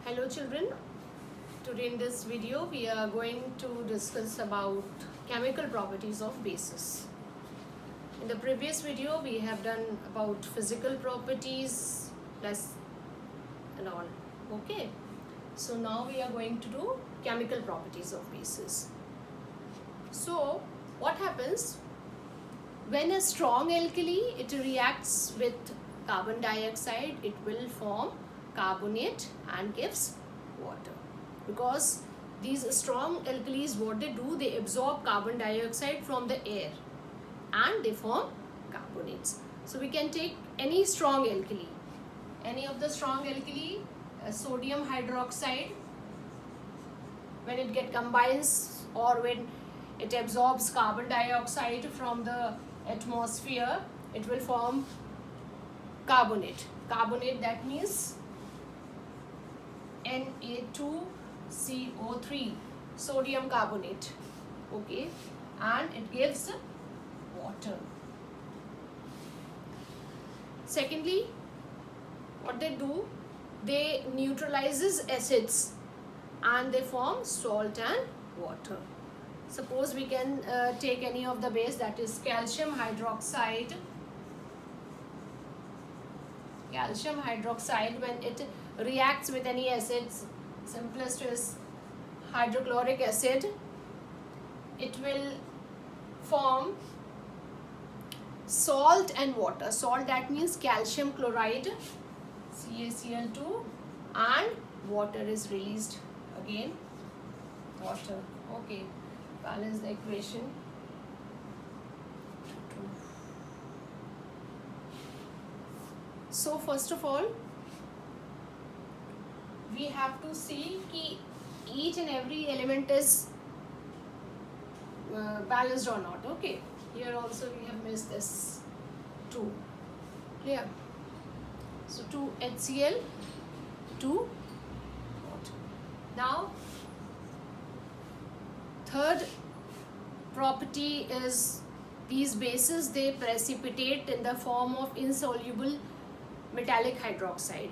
Hello children, today in this video we are going to discuss about chemical properties of bases. In the previous video we have done about physical properties plus and all. Okay, so now we are going to do chemical properties of bases. So what happens when a strong alkali it reacts with carbon dioxide, it will form carbonate and gives water, because these strong alkalis, what they do, they absorb carbon dioxide from the air and they form carbonates. So we can take any strong alkali, any of the strong alkali, sodium hydroxide, when it get combines or when it absorbs carbon dioxide from the atmosphere, it will form carbonate. Carbonate, that means Na2CO3, sodium carbonate. Okay, and it gives water. Secondly, what they do, they neutralizes acids and they form salt and water. Suppose we can take any of the base, that is calcium hydroxide. Calcium hydroxide, when it reacts with any acids, simplest is hydrochloric acid, it will form salt and water. Salt, that means calcium chloride, CaCl2, and water is released, again water. Okay, balance the equation. So first of all, we have to see कि each and every element is balanced or not. Okay, here also we have missed this 2. Clear? So 2 HCl, 2 water. Now third property is these bases, they precipitate in the form of insoluble metallic hydroxide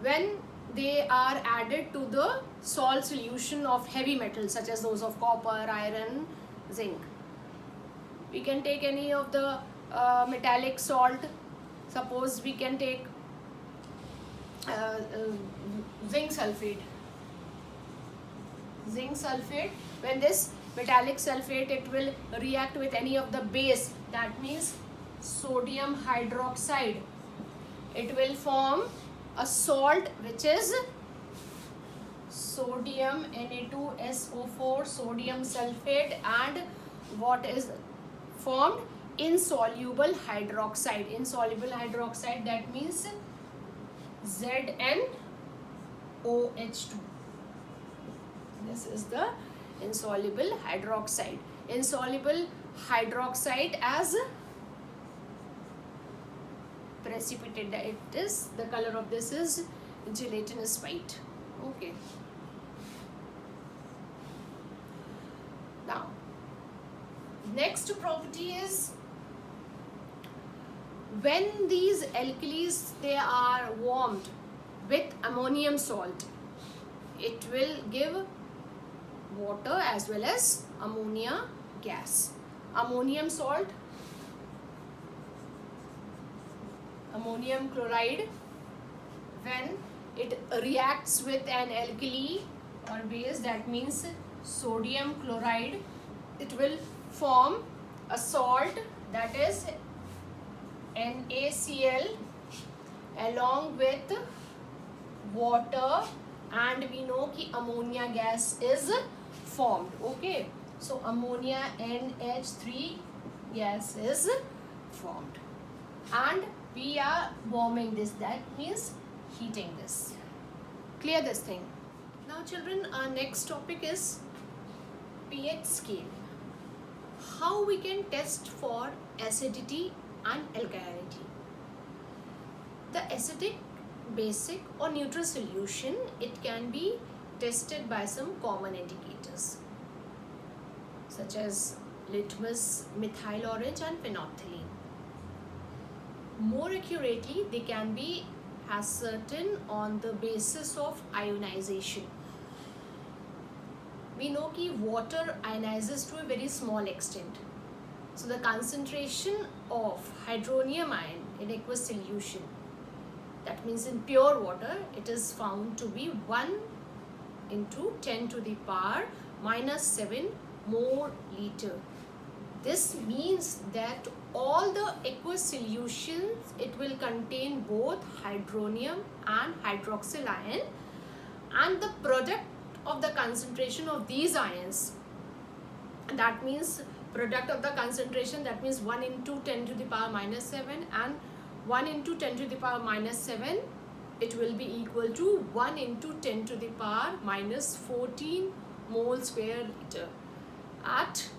when they are added to the salt solution of heavy metals such as those of copper, iron, zinc. We can take any of the metallic salt. Suppose we can take zinc sulfate. Zinc sulfate, when this metallic sulfate, it will react with any of the base, that means sodium hydroxide, it will form a salt which is sodium Na2SO4, sodium sulfate, and what is formed? Insoluble hydroxide. Insoluble hydroxide, that means ZnOH2. This is the insoluble hydroxide. Insoluble hydroxide as precipitate, it is, the color of this is gelatinous white. Okay, now next property is when these alkalis they are warmed with ammonium salt, it will give water as well as ammonia gas. Ammonium salt, ammonium chloride, when it reacts with an alkali or base, that means sodium chloride, it will form a salt, that is NaCl, along with water, and we know कि ammonia gas is formed. Okay, so ammonia NH3 gas is formed, and we are warming this, that means heating this. Clear this thing? Now children, our next topic is pH scale. How we can test for acidity and alkalinity. The acidic, basic or neutral solution, it can be tested by some common indicators such as litmus, methyl orange and phenolphthalein. More accurately, they can be ascertain on the basis of ionization. We know that water ionizes to a very small extent. So the concentration of hydronium ion in aqueous solution, that means in pure water, it is found to be 1 into 10 to the power minus 7 mole liter. This means that all the aqueous solutions, it will contain both hydronium and hydroxyl ion, and the product of the concentration of these ions, that means product of the concentration, that means 1 into 10 to the power minus 7 and 1 into 10 to the power minus 7, it will be equal to 1 into 10 to the power minus 14 mole square liter at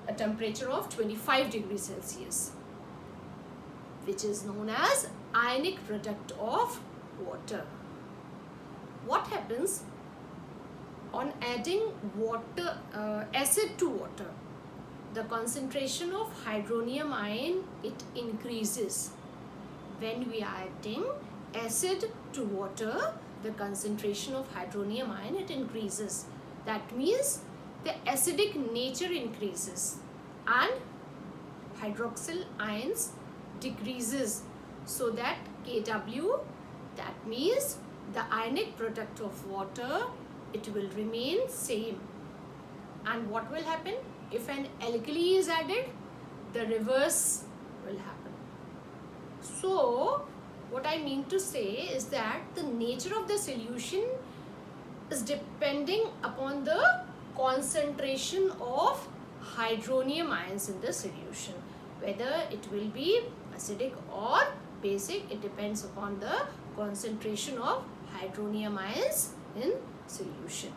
a temperature of 25 degrees Celsius, which is known as ionic product of water. What happens on adding water, acid to water? The concentration of hydronium ion, it increases. When we are adding acid to water, the concentration of hydronium ion, it increases. That means the acidic nature increases and hydroxyl ions decreases, so that Kw, that means the ionic product of water, it will remain same. And what will happen? If an alkali is added, the reverse will happen. So what I mean to say is that the nature of the solution is depending upon the concentration of hydronium ions in the solution. Whether it will be acidic or basic, it depends upon the concentration of hydronium ions in solution.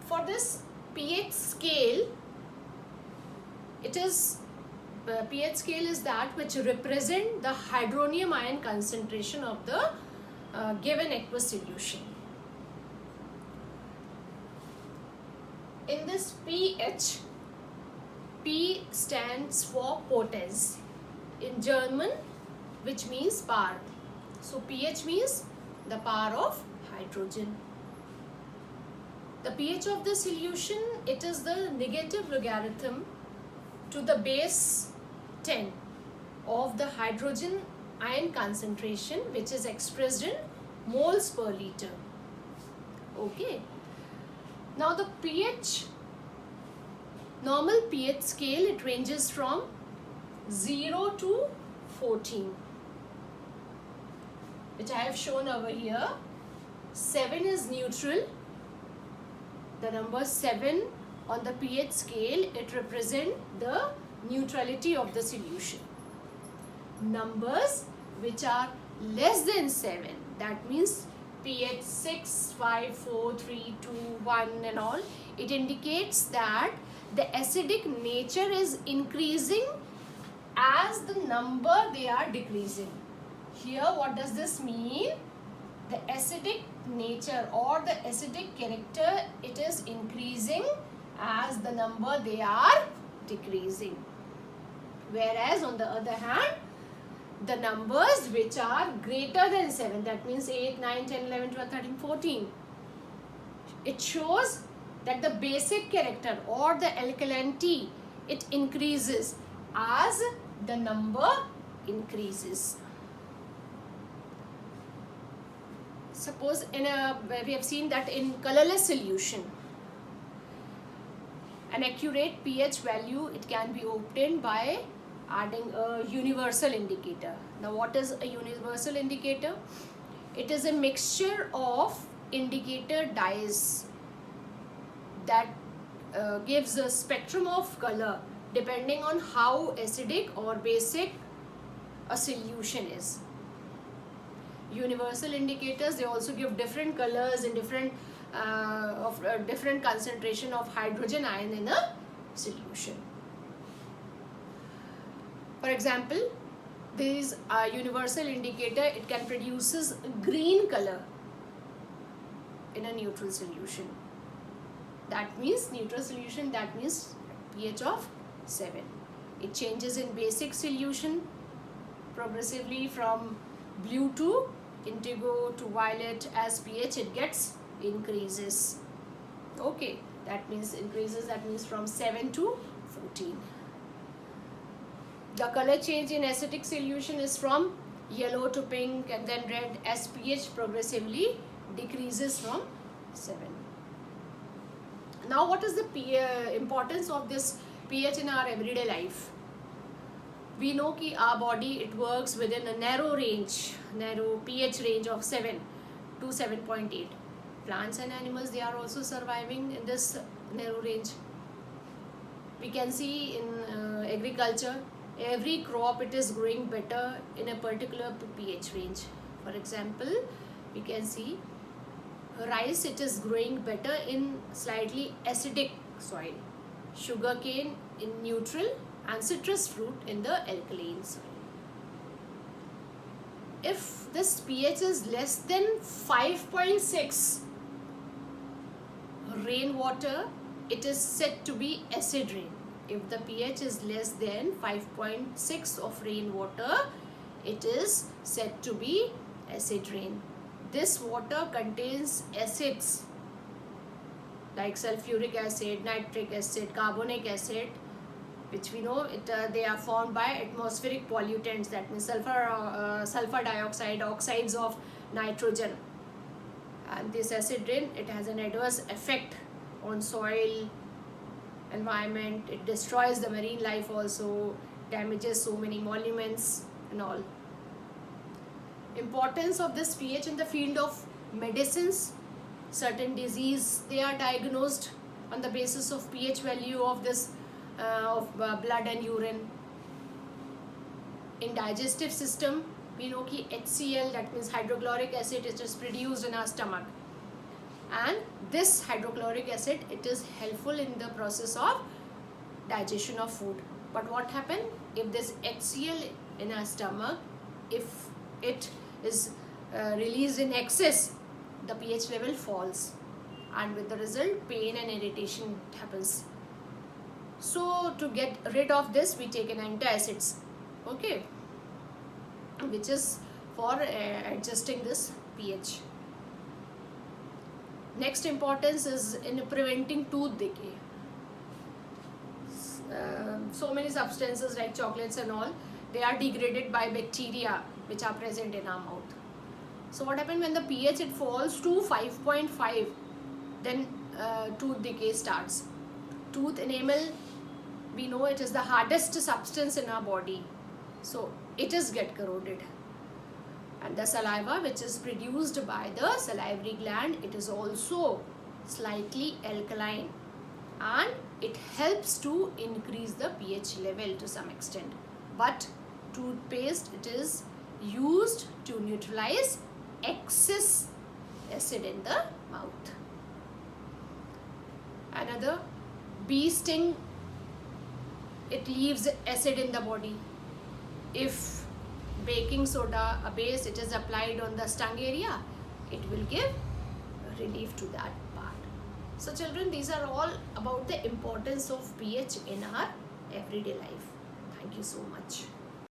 For this pH scale, it is pH scale is that which represent the hydronium ion concentration of the given aqueous solution. In this pH, P stands for potens in German, which means power. So pH means the power of hydrogen. The pH of the solution, it is the negative logarithm to the base 10 of the hydrogen ion concentration, which is expressed in moles per liter. Okay. Now the pH, normal pH scale, it ranges from 0 to 14, which I have shown over here. 7 is neutral. The number 7 on the pH scale, it represents the neutrality of the solution. Numbers which are less than 7, that means pH 6, 5, 4, 3, 2, 1 and all, it indicates that the acidic nature is increasing as the number they are decreasing. Here what does this mean? The acidic nature or the acidic character, it is increasing as the number they are decreasing. Whereas on the other hand, the numbers which are greater than 7, that means 8, 9, 10, 11, 12, 13, 14, it shows that the basic character or the alkalinity, it increases as the number increases. Suppose we have seen that in colorless solution, an accurate pH value, it can be obtained by adding a universal indicator. Now what is a universal indicator? It is a mixture of indicator dyes that gives a spectrum of color depending on how acidic or basic a solution is. Universal indicators, they also give different colors and different different concentration of hydrogen ion in a solution. For example, this universal indicator, it can produces green color in a neutral solution. That means neutral solution, that means pH of 7. It changes in basic solution progressively from blue to indigo to violet. As pH it gets increases. Okay, that means increases, that means from 7 to 14. The color change in acidic solution is from yellow to pink and then red, as pH progressively decreases from 7. Now what is the importance of this pH in our everyday life? We know that our body, it works within a narrow pH range of 7 to 7.8. Plants and animals, they are also surviving in this narrow range. We can see in agriculture, every crop, it is growing better in a particular pH range. For example, we can see rice, it is growing better in slightly acidic soil, sugarcane in neutral, and citrus fruit in the alkaline soil. If this pH is less than 5.6, rainwater, it is said to be acid rain. If the pH is less than 5.6 of rainwater, it is said to be acid rain. This water contains acids like sulfuric acid, nitric acid, carbonic acid, which we know they are formed by atmospheric pollutants, that means sulfur dioxide, oxides of nitrogen. And this acid rain, it has an adverse effect on soil, environment. It destroys the marine life also, damages so many monuments and all. Importance of this pH in the field of medicines. Certain disease, they are diagnosed on the basis of pH value of this blood and urine. In digestive system, we know that HCl, that means hydrochloric acid, it is produced in our stomach, and this hydrochloric acid, it is helpful in the process of digestion of food. But what happens if this HCl in our stomach, if it is released in excess, the pH level falls, and with the result pain and irritation happens. So to get rid of this, we take an antacids, okay, which is for adjusting this pH. Next importance is in preventing tooth decay. So many substances like chocolates and all, they are degraded by bacteria which are present in our mouth. So what happens when the pH it falls to 5.5, then tooth decay starts. Tooth enamel, we know it is the hardest substance in our body, so it is get corroded. And the saliva, which is produced by the salivary gland, it is also slightly alkaline, and it helps to increase the pH level to some extent. But toothpaste, it is used to neutralize excess acid in the mouth. Another, bee sting, it leaves acid in the body. If baking soda, a base, it is applied on the stung area, it will give relief to that part. So children, these are all about the importance of pH in our everyday life. Thank you so much.